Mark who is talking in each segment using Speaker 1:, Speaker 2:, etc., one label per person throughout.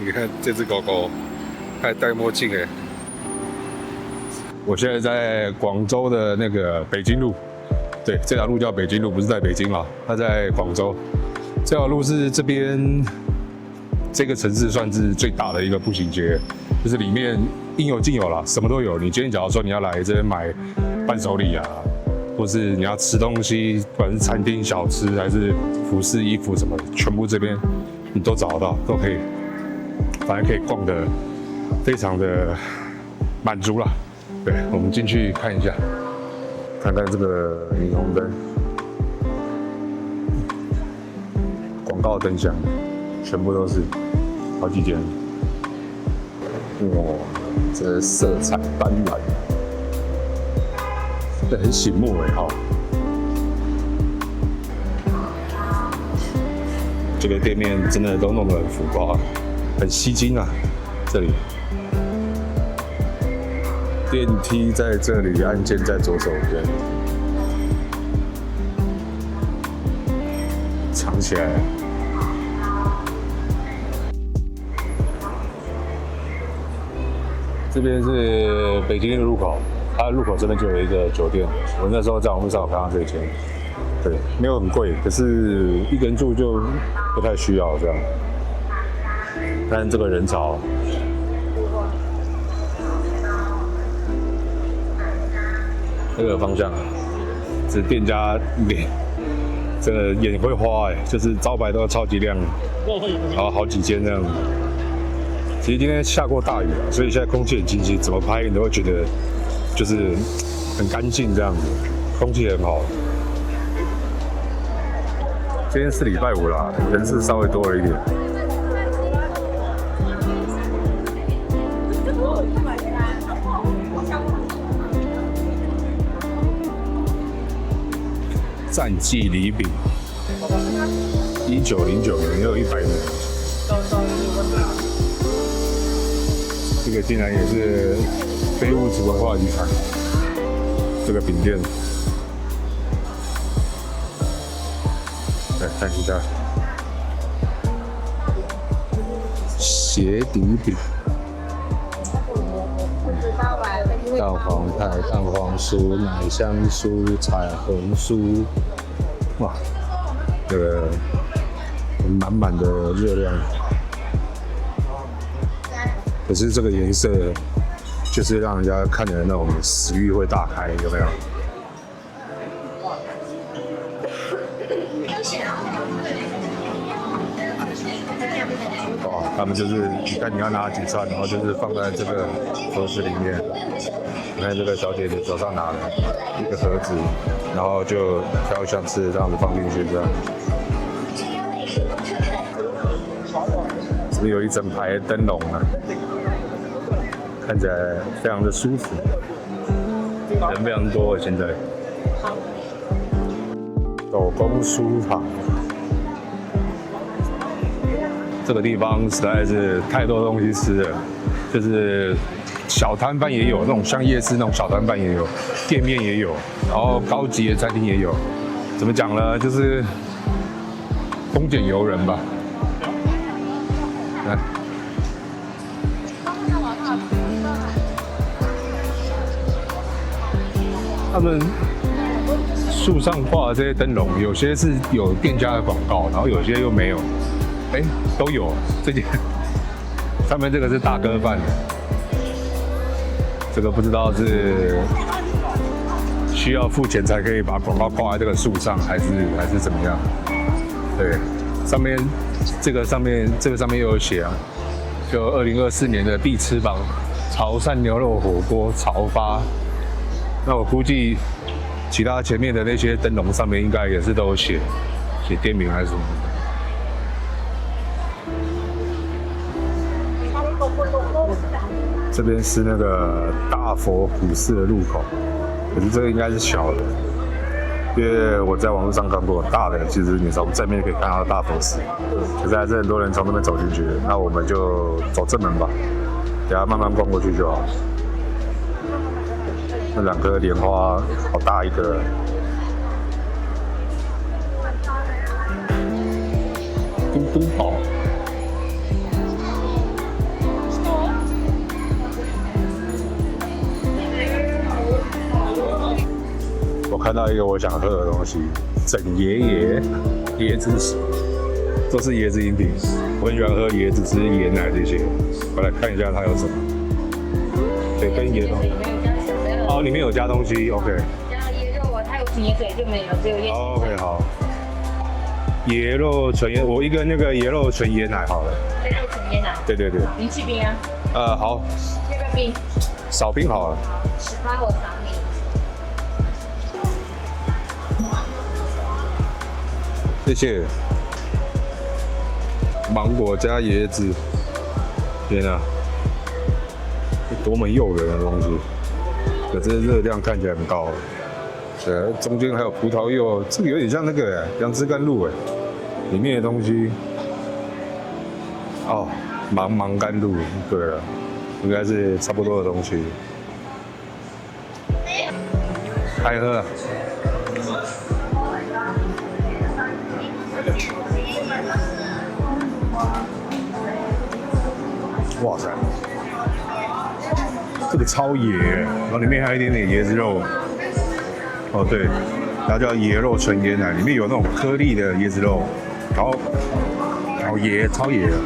Speaker 1: 你看这只狗狗还戴墨镜哎。我现在在广州的那个北京路，对，这条路叫北京路，不是在北京啦，它在广州。这条路是这边这个城市算是最大的一个步行街，就是里面应有尽有啦，什么都有。你今天假如说你要来这边买伴手礼啊，或是你要吃东西，不管是餐厅小吃还是服饰衣服什么的，全部这边你都找得到，都可以，反正可以逛得非常的满足啦。对，我们进去看一下，看看这个霓虹灯、广告灯箱，全部都是好几间。哇，这色彩斑斓，这很醒目哎哈。这个店面真的都弄得很浮夸，很吸睛啊，这里。电梯在这里，按键在左手边，藏起来。这边是北京的入口，它的入口这边就有一个酒店。我那时候在网络上有看到这一间，对，没有很贵，可是一个人住就不太需要这样。但这个人潮。那个方向，这店家脸真的眼会花哎，就是招牌都超级亮，然后好几间这样子。其实今天下过大雨了，所以现在空气很清新，怎么拍你都会觉得就是很干净这样子，空气很好。今天是礼拜五啦，人是稍微多了一点。战记礼饼，1909年，也有100年。这个竟然也是非物质文化遗产。这个饼店，来看一下，鞋底饼。蛋黄派、蛋黄酥、奶香酥、彩虹酥，哇，这个满满的热量。可是这个颜色，就是让人家看的那种食欲会大开，有没有？哇，他们就是你看你要拿几串，然后就是放在这个盒子里面。你看这个小姐姐手上拿了一个盒子，然后就挑想吃的这样子放进去，这样。这里有一整排灯笼啊，看起来非常的舒服，人非常多现在。手工书堂，这个地方实在是太多东西吃了，就是小摊贩也有，那种像夜市那种小摊贩也有，店面也有，然后高级的餐厅也有。怎么讲呢？就是丰俭由人吧。来，他们树上挂的这些灯笼，有些是有店家的广告，然后有些又没有。哎，都有。这件上面这个是大哥饭的。这个不知道是需要付钱才可以把广告挂在这个树上，还是怎么样？对，上面这个上面又有写啊，就2024年的必吃榜，潮汕牛肉火锅潮发。那我估计其他前面的那些灯笼上面应该也是都有写店名还是什么的。这边是那个大佛普寺的入口，可是这个应该是小的，因为我在网络上看过大的，其实你从正面可以看到大佛寺，可是还是很多人从那边走进去的。那我们就走正门吧，等下慢慢逛过去就好。那2颗莲花好大一个，嘟嘟宝。看到一个我想喝的东西，整椰子水，都是椰子饮品。我很喜欢喝椰子汁、椰奶这些。我来看一下它有什么。对，跟椰东西。哦，里面有加东西 ，OK。
Speaker 2: 加椰肉啊，它有纯椰水就没有，只有椰。
Speaker 1: OK， 好。椰肉纯椰，我一个那个椰肉纯椰奶好了。
Speaker 2: 椰肉纯椰奶。
Speaker 1: 对。
Speaker 2: 您去冰啊？
Speaker 1: 好。
Speaker 2: 要不要冰？
Speaker 1: 少冰好了。
Speaker 2: 18我少冰。
Speaker 1: 谢谢。芒果加椰子，天哪，多么诱人的东西！可是热量看起来很高。对，中间还有葡萄柚，这个有点像那个杨枝甘露里面的东西。哦，芒甘露，对了，应该是差不多的东西。开喝。哇塞，这个超野，然后里面还有一点点椰子肉。哦对，它叫椰肉纯椰奶，里面有那种颗粒的椰子肉，然后好野，超野的。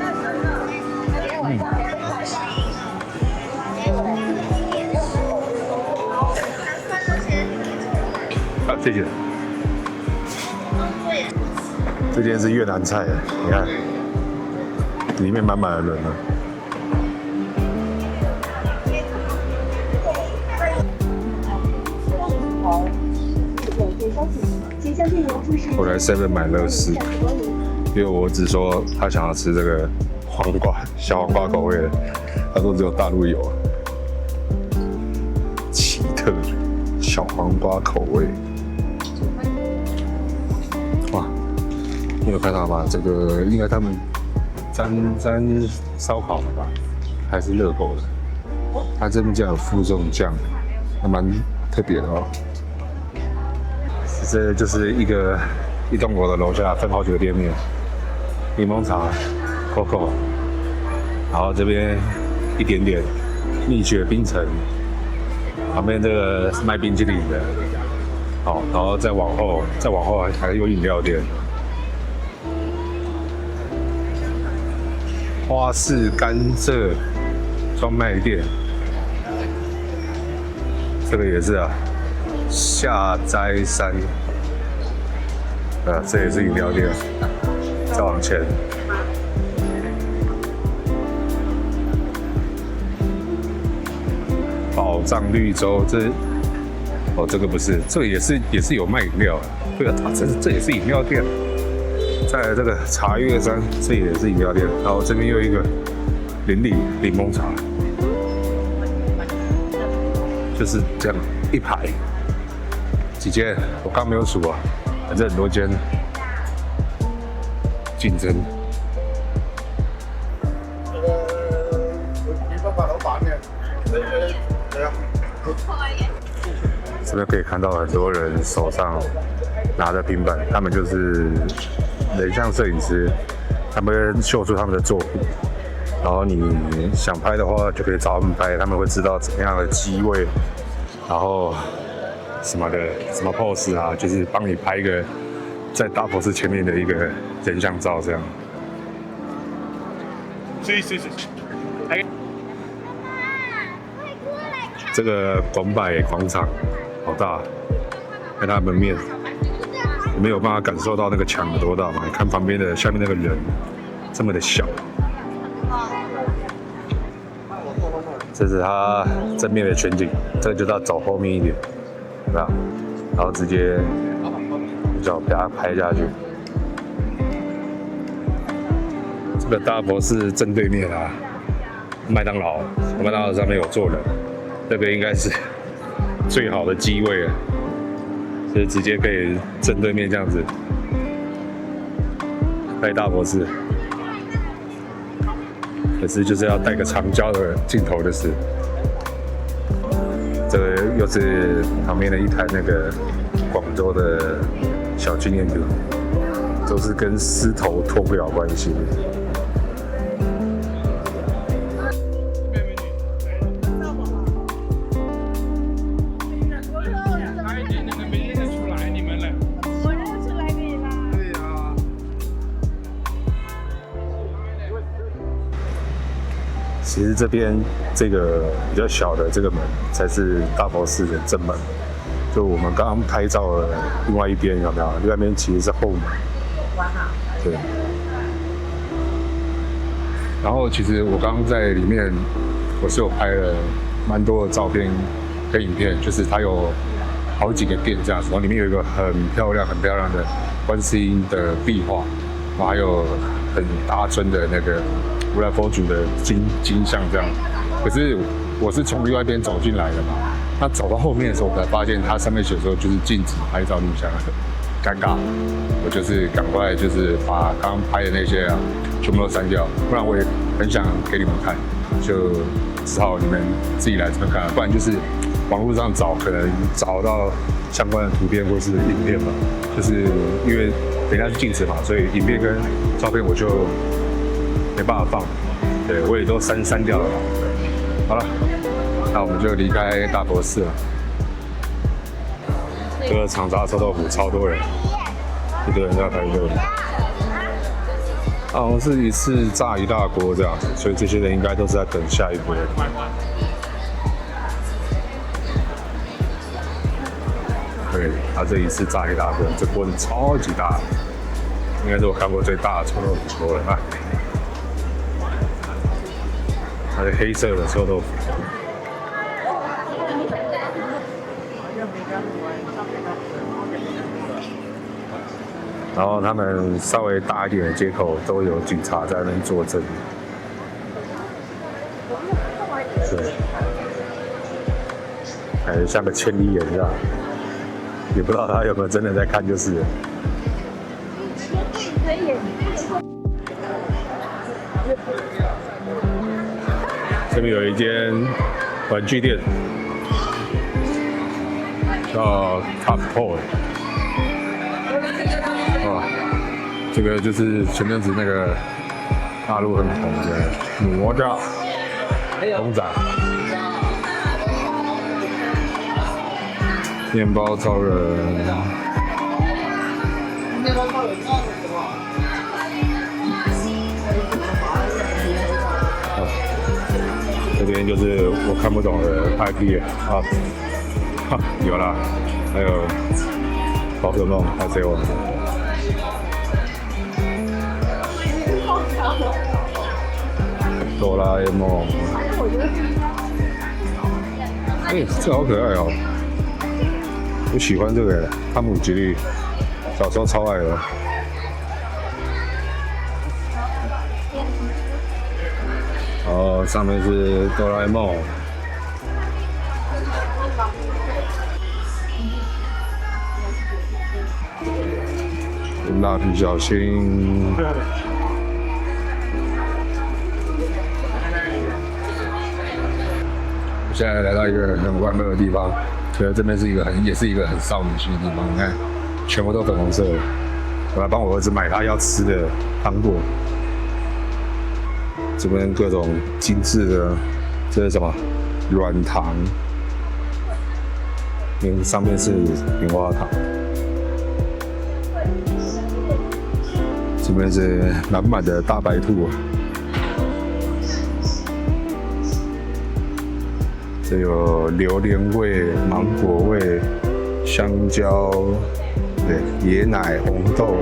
Speaker 1: 谢谢。这间是越南菜，你看，里面满满的人了。我来 7买乐事，因为我只说他想要吃这个小黄瓜口味的，他说只有大陆有。奇特小黄瓜口味，哇！你有看到吗？这个应该他们沾烧烤的吧，还是热狗的？它这边竟然有附这种酱，还蛮特别的哦。这就是一栋楼的楼下分好几个店面，柠檬茶、Coco， 然后这边一点点蜜雪冰城，旁边这个是卖冰淇淋的，好，然后再往后还有饮料店，花式甘蔗专卖店，这个也是啊。下斋山，这也是饮料店。再往前，宝藏绿洲，这个不是，这个也是有卖饮料。对啊，这也是饮料店。再来这个茶叶山，这也是饮料店。然后这边又一个邻里柠檬茶，就是这样一排。几间？我刚没有数啊，反正很多间竞争。这边可以看到很多人手上拿着平板，他们就是人像摄影师，他们会秀出他们的作品。然后你想拍的话，就可以找他们拍，他们会知道怎么样的机位，然后。什么 pose 啊，就是帮你拍一个在大佛寺前面的一个人像照这样。这个广百广场好大，看它门面，我没有办法感受到那个墙有多大嘛？你看旁边的下面那个人这么的小。这是它正面的全景，这个就要走后面一点。然后直接就给它拍下去。这个大佛寺正对面啊，麦当劳上面有坐人，这个应该是最好的机位了，就是直接可以正对面这样子拍大佛寺。可是就是要带个长焦的镜头的是。这个又是旁边的一台那个广州的小纪念品，都是跟狮头脱不了关系。其实这边这个比较小的这个门才是大佛寺的正门。就我们刚刚拍照的另外一边有没有？另外一边其实是后门。对。然后其实我刚刚在里面，我是有拍了蛮多的照片跟影片，就是它有好几个店这样子，然后里面有一个很漂亮的观世音的壁画，然后还有很大尊的那个如来佛祖的金像这样。可是我是从另外一边走进来的嘛，那走到后面的时候，我才发现它上面写说就是禁止拍照录像，尴尬。我就是赶快就是把刚刚拍的那些全部都删掉，不然我也很想给你们看，就只好你们自己来这边看，不然就是网络上找可能找到相关的图片或是影片嘛，就是因为人家是禁止嘛，所以影片跟照片我就没办法放，对我也都删掉了。好了，那我们就离开大佛寺了。这个长沙臭豆腐超多人，一堆人在排队。好像是一次炸一大锅这样子，所以这些人应该都是在等下一波。对，他这一次炸一大锅，这锅子超级大，应该是我看过最大的臭豆腐锅了啊！它是黑色的臭豆腐。然后他们稍微大一点的街口都有警察在那边坐镇。对，感觉像个千里眼这样，也不知道他有没有真的在看就是了。这边有一间玩具店，叫 Top Toy。这个就是前阵子那个大陆很红的哪吒公仔，面包超人，这边就是我看不懂的 IP 啊，有啦，还有宝可梦、海贼王。哆啦 A 梦，这好可爱哦！我喜欢这个汤姆吉利，小时候超爱的。然后上面是哆啦 A 梦，蜡笔小新。现在来到一个很欢乐的地方，觉得这边是也是一个很少女心的地方。你看，全部都粉红色的。我来帮我儿子买他要吃的糖果。这边各种精致的，这是什么？软糖，上面是棉花糖。这边是满满的大白兔。这有榴莲味、芒果味、香蕉，对，椰奶、红豆，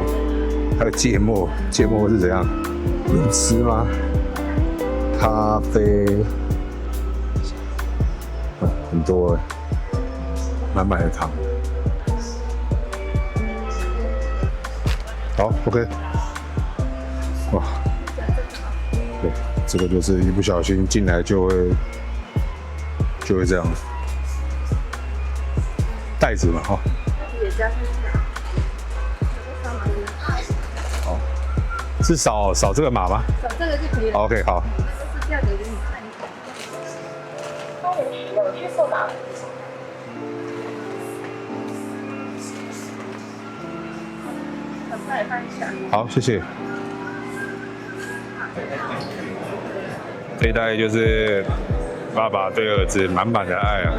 Speaker 1: 还有芥末。芥末是怎样？能吃吗？咖啡，很多，满满的糖。好 ，OK。哇，对，这个就是一不小心进来就会这样，袋子嘛，哈。好，是扫这个码吗？
Speaker 2: 扫这个就可以了。
Speaker 1: OK， 好。
Speaker 2: 是价格给你看一下。有去购码。再看一下。
Speaker 1: 好，谢谢。这一袋就是爸爸对儿子满满的爱啊！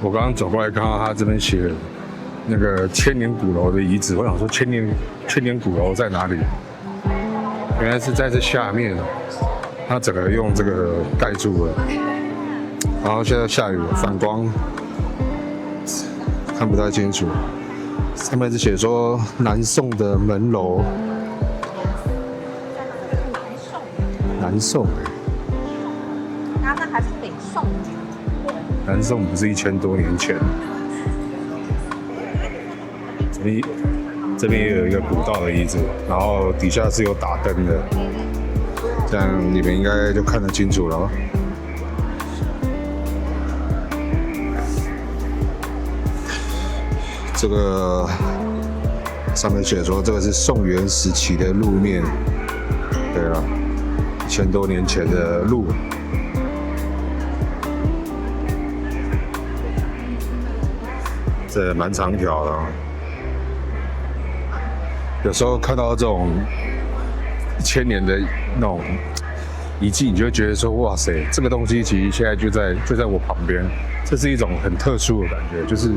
Speaker 1: 我刚刚走过来，看到他这边写那个千年鼓楼的遗址，我想说千年鼓楼在哪里？原来是在这下面，它整个用这个盖住了。然后现在下雨了，反光看不太清楚。上面是写说南宋的门楼，南宋
Speaker 2: 然后那还是北宋。
Speaker 1: 南宋不是1000多年前。这边也有一个古道的遗址，然后底下是有打灯的，这样你们应该就看得清楚了哦。这个上面写说这个是宋元时期的路面，对啊，1000多年前的路。这蛮长条的，有时候看到这种1000年的那种遗迹，你就会觉得说，哇塞，这个东西其实现在就在我旁边，这是一种很特殊的感觉，就是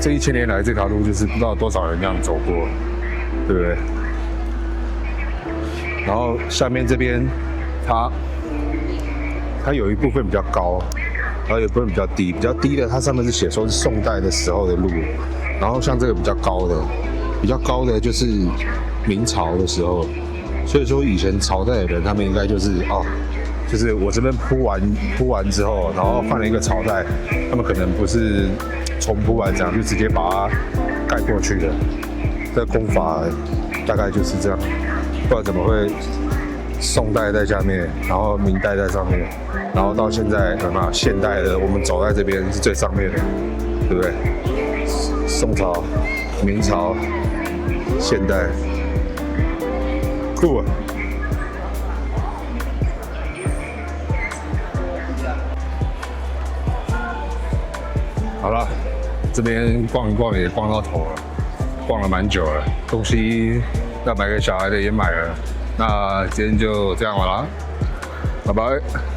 Speaker 1: 这1000年来这条路就是不知道多少人这样走过，对不对？然后下面这边它有一部分比较高。然后有部分比较低，比较低的它上面是写说是宋代的时候的路，然后像这个比较高的就是明朝的时候，所以说以前朝代的人他们应该就是就是我这边铺完之后，然后换了一个朝代，他们可能不是重铺完这样，就直接把它盖过去的，这工法大概就是这样，不然怎么会宋代在下面，然后明代在上面，然后到现在现代的我们走在这边是最上面的，对不对？宋朝、明朝、现代，酷啊！好了，这边逛一逛也逛到头了，逛了蛮久了，东西要买给小孩的也买了。那今天就这样了啦，拜拜。